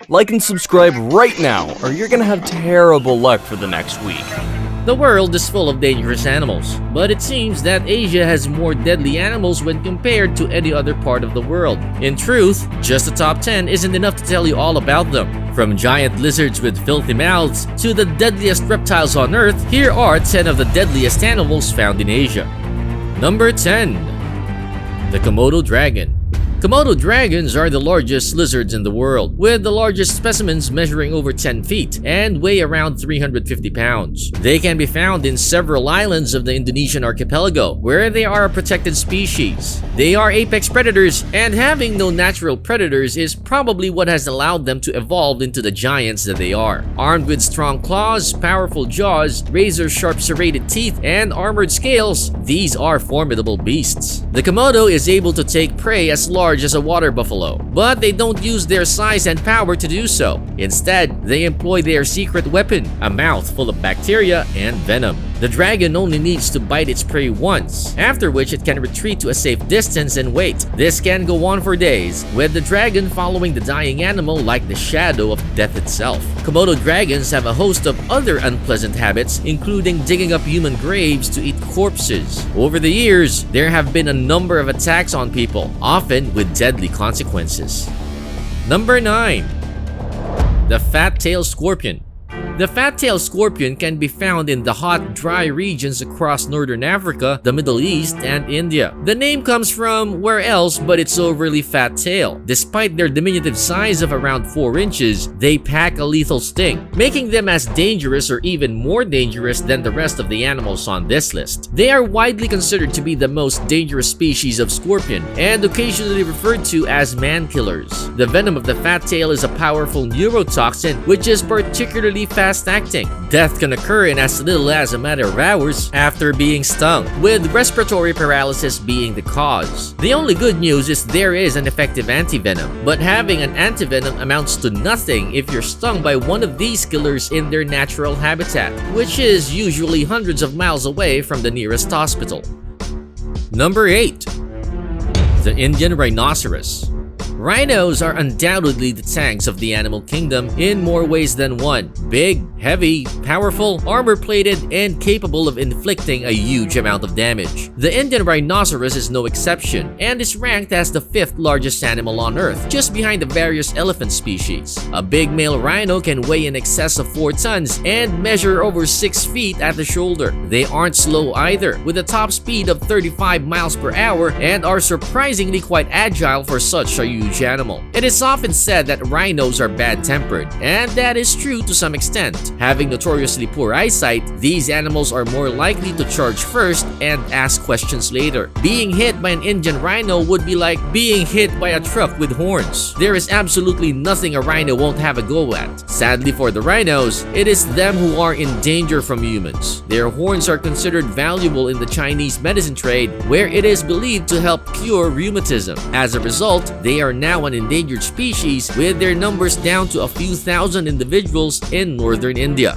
Like and subscribe right now, or you're gonna have terrible luck for the next week. The world is full of dangerous animals, but it seems that Asia has more deadly animals when compared to any other part of the world. In truth, just the top 10 isn't enough to tell you all about them. From giant lizards with filthy mouths to the deadliest reptiles on Earth, here are 10 of the deadliest animals found in Asia. Number 10. The Komodo Dragon. Komodo dragons are the largest lizards in the world, with the largest specimens measuring over 10 feet and weigh around 350 pounds. They can be found in several islands of the Indonesian archipelago, where they are a protected species. They are apex predators, and having no natural predators is probably what has allowed them to evolve into the giants that they are. Armed with strong claws, powerful jaws, razor-sharp serrated teeth, and armored scales, these are formidable beasts. The Komodo is able to take prey as large as a water buffalo, but they don't use their size and power to do so. Instead, they employ their secret weapon, a mouth full of bacteria and venom. The dragon only needs to bite its prey once, after which it can retreat to a safe distance and wait. This can go on for days, with the dragon following the dying animal like the shadow of death itself. Komodo dragons have a host of other unpleasant habits, including digging up human graves to eat corpses. Over the years, there have been a number of attacks on people, often with deadly consequences. Number 9. The Fattail Scorpion. The Fattail Scorpion can be found in the hot, dry regions across northern Africa, the Middle East, and India. The name comes from where else but its overly fat tail. Despite their diminutive size of around 4 inches, they pack a lethal sting, making them as dangerous or even more dangerous than the rest of the animals on this list. They are widely considered to be the most dangerous species of scorpion and occasionally referred to as man-killers. The venom of the fattail is a powerful neurotoxin which is particularly fast-acting. Death can occur in as little as a matter of hours after being stung, with respiratory paralysis being the cause. The only good news is there is an effective antivenom, but having an antivenom amounts to nothing if you're stung by one of these killers in their natural habitat, which is usually hundreds of miles away from the nearest hospital. Number 8. The Indian Rhinoceros. Rhinos are undoubtedly the tanks of the animal kingdom in more ways than one. Big, heavy, powerful, armor-plated, and capable of inflicting a huge amount of damage. The Indian rhinoceros is no exception and is ranked as the 5th largest animal on Earth, just behind the various elephant species. A big male rhino can weigh in excess of 4 tons and measure over 6 feet at the shoulder. They aren't slow either, with a top speed of 35 miles per hour and are surprisingly quite agile for such a huge animal. It is often said that rhinos are bad-tempered, and that is true to some extent. Having notoriously poor eyesight, these animals are more likely to charge first and ask questions later. Being hit by an Indian rhino would be like being hit by a truck with horns. There is absolutely nothing a rhino won't have a go at. Sadly for the rhinos, it is them who are in danger from humans. Their horns are considered valuable in the Chinese medicine trade, where it is believed to help cure rheumatism. As a result, they are now an endangered species, with their numbers down to a few thousand individuals in northern India.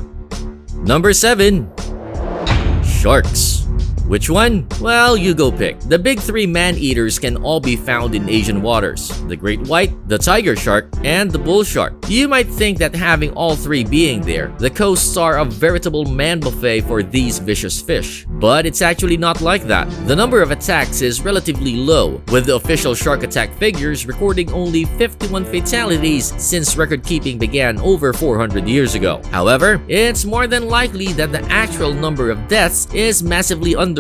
Number 7. Sharks. Which one? Well, you go pick. The big 3 man-eaters can all be found in Asian waters: the great white, the tiger shark, and the bull shark. You might think that having all 3 being there, the coasts are a veritable man buffet for these vicious fish. But it's actually not like that. The number of attacks is relatively low, with the official shark attack figures recording only 51 fatalities since record-keeping began over 400 years ago. However, it's more than likely that the actual number of deaths is massively underreported,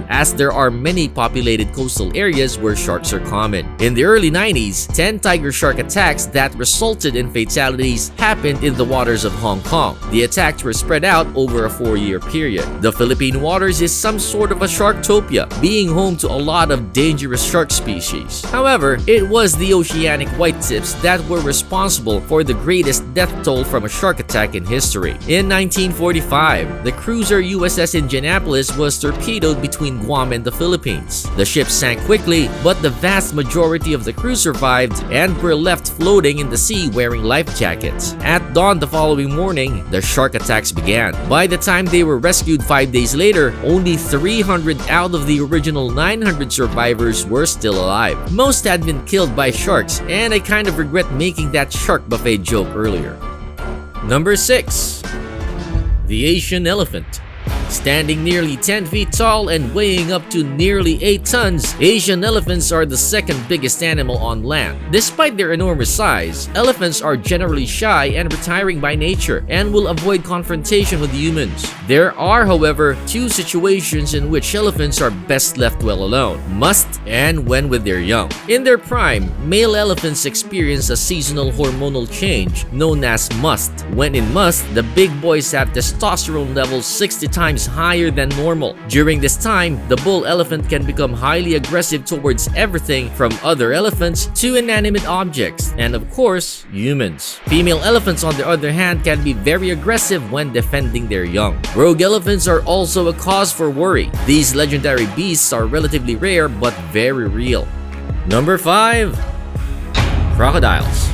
as there are many populated coastal areas where sharks are common. In the early 90s, 10 tiger shark attacks that resulted in fatalities happened in the waters of Hong Kong. The attacks were spread out over a 4-year period. The Philippine waters is some sort of a sharktopia, being home to a lot of dangerous shark species. However, it was the oceanic whitetips that were responsible for the greatest death toll from a shark attack in history. In 1945, the cruiser USS Indianapolis was torpedoed torpedoed between Guam and the Philippines. The ship sank quickly, but the vast majority of the crew survived and were left floating in the sea wearing life jackets. At dawn the following morning, the shark attacks began. By the time they were rescued 5 days later, only 300 out of the original 900 survivors were still alive. Most had been killed by sharks, and I kind of regret making that shark buffet joke earlier. Number 6. The Asian elephant. Standing nearly 10 feet tall and weighing up to nearly 8 tons, Asian elephants are the second biggest animal on land. Despite their enormous size, elephants are generally shy and retiring by nature and will avoid confrontation with humans. There are, however, 2 situations in which elephants are best left well alone: must and when with their young. In their prime, male elephants experience a seasonal hormonal change known as must. When in must, the big boys have testosterone levels 60 times higher than normal. During this time, the bull elephant can become highly aggressive towards everything from other elephants to inanimate objects, and of course, humans. Female elephants, on the other hand, can be very aggressive when defending their young. Rogue elephants are also a cause for worry. These legendary beasts are relatively rare but very real. Number 5. Crocodiles.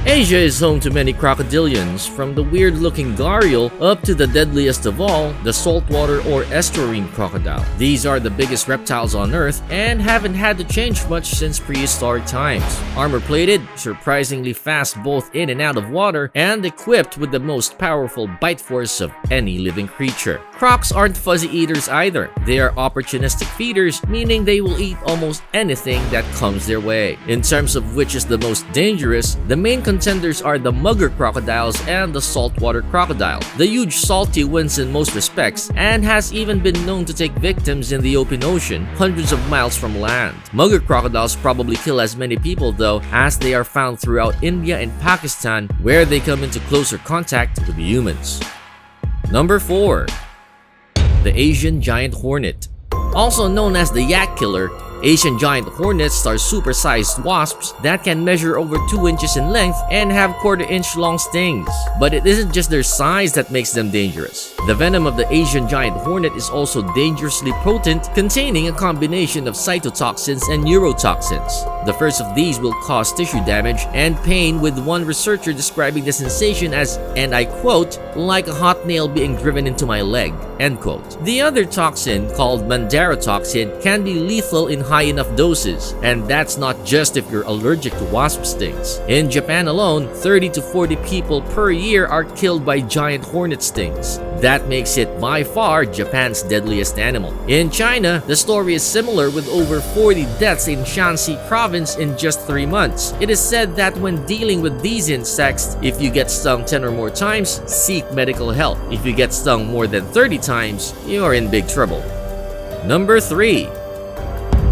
Asia is home to many crocodilians, from the weird-looking gharial up to the deadliest of all, the saltwater or estuarine crocodile. These are the biggest reptiles on Earth and haven't had to change much since prehistoric times. Armor-plated, surprisingly fast both in and out of water, and equipped with the most powerful bite force of any living creature. Crocs aren't fuzzy eaters either. They are opportunistic feeders, meaning they will eat almost anything that comes their way. In terms of which is the most dangerous, the main contenders are the mugger crocodiles and the saltwater crocodile. The huge salty wins in most respects and has even been known to take victims in the open ocean, hundreds of miles from land. Mugger crocodiles probably kill as many people though, as they are found throughout India and Pakistan, where they come into closer contact with humans. Number 4. The Asian giant hornet. Also known as the yak killer, Asian giant hornets are super-sized wasps that can measure over 2 inches in length and have quarter-inch long stings. But it isn't just their size that makes them dangerous. The venom of the Asian giant hornet is also dangerously potent, containing a combination of cytotoxins and neurotoxins. The first of these will cause tissue damage and pain, with one researcher describing the sensation as, and I quote, "like a hot nail being driven into my leg," end quote. The other toxin, called mandarotoxin, can be lethal in high enough doses, and that's not just if you're allergic to wasp stings. In Japan alone, 30 to 40 people per year are killed by giant hornet stings. That makes it by far Japan's deadliest animal. In China, the story is similar, with over 40 deaths in Shanxi province in just 3 months. It is said that when dealing with these insects, if you get stung 10 or more times, seek medical help. If you get stung more than 30 times, you are in big trouble. Number 3.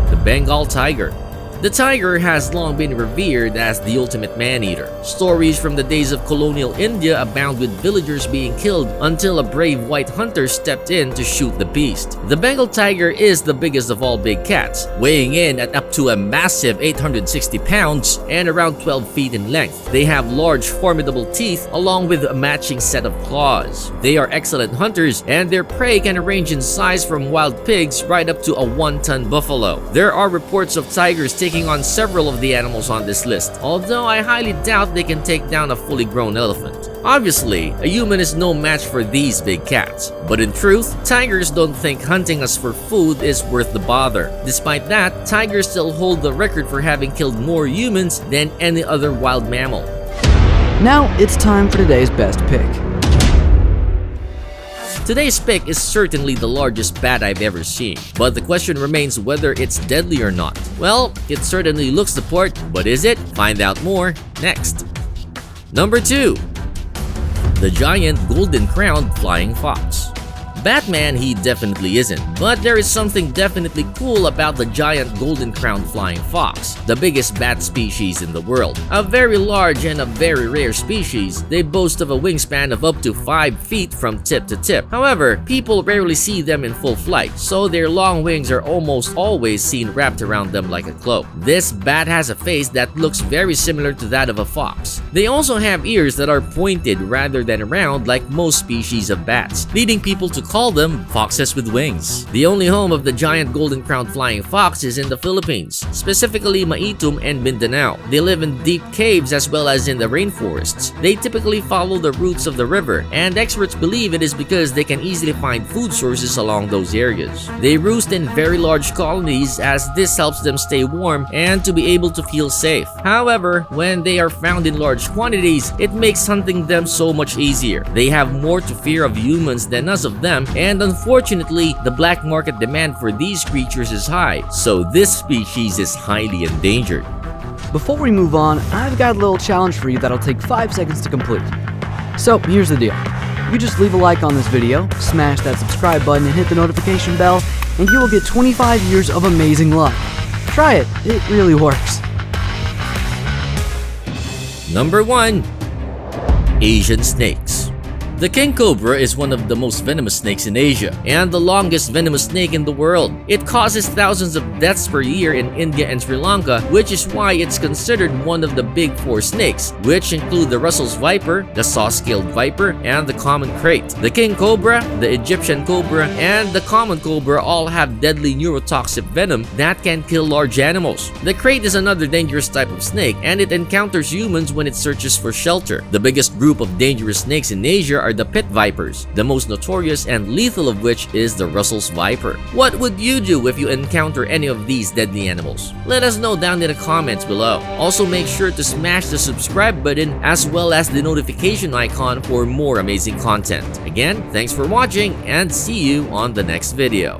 The Bengal Tiger. The tiger has long been revered as the ultimate man-eater. Stories from the days of colonial India abound with villagers being killed until a brave white hunter stepped in to shoot the beast. The Bengal tiger is the biggest of all big cats, weighing in at up to a massive 860 pounds and around 12 feet in length. They have large, formidable teeth along with a matching set of claws. They are excellent hunters, and their prey can range in size from wild pigs right up to a 1-ton buffalo. There are reports of tigers taking on several of the animals on this list, although I highly doubt they can take down a fully grown elephant. Obviously, a human is no match for these big cats, but in truth, tigers don't think hunting us for food is worth the bother. Despite that, tigers still hold the record for having killed more humans than any other wild mammal. Now it's time for today's best pick. Today's pick is certainly the largest bat I've ever seen, but the question remains whether it's deadly or not. Well, it certainly looks the part, but is it? Find out more next. Number 2. The giant golden-crowned flying fox. Batman he definitely isn't, but there is something definitely cool about the giant golden-crowned flying fox, the biggest bat species in the world. A very large and a very rare species, they boast of a wingspan of up to 5 feet from tip to tip. However, people rarely see them in full flight, so their long wings are almost always seen wrapped around them like a cloak. This bat has a face that looks very similar to that of a fox. They also have ears that are pointed rather than round like most species of bats, leading people to call them foxes with wings. The only home of the giant golden-crowned flying fox is in the Philippines, specifically Maitum and Mindanao. They live in deep caves as well as in the rainforests. They typically follow the routes of the river, and experts believe it is because they can easily find food sources along those areas. They roost in very large colonies as this helps them stay warm and to be able to feel safe. However, when they are found in large quantities, it makes hunting them so much easier. They have more to fear of humans than us of them, and unfortunately, the black market demand for these creatures is high, so this species is highly endangered. Before we move on, I've got a little challenge for you that'll take 5 seconds to complete. So here's the deal. You just leave a like on this video, smash that subscribe button and hit the notification bell, and you will get 25 years of amazing luck. Try it, it really works. Number 1. Asian snakes. The king cobra is one of the most venomous snakes in Asia and the longest venomous snake in the world. It causes thousands of deaths per year in India and Sri Lanka, which is why it's considered one of the big 4 snakes, which include the Russell's viper, the saw-scaled viper, and the common krait. The king cobra, the Egyptian cobra, and the common cobra all have deadly neurotoxic venom that can kill large animals. The krait is another dangerous type of snake, and it encounters humans when it searches for shelter. The biggest group of dangerous snakes in Asia are the pit vipers, the most notorious and lethal of which is the Russell's viper. What would you do if you encounter any of these deadly animals? Let us know down in the comments below. Also, make sure to smash the subscribe button as well as the notification icon for more amazing content. Again, thanks for watching and see you on the next video.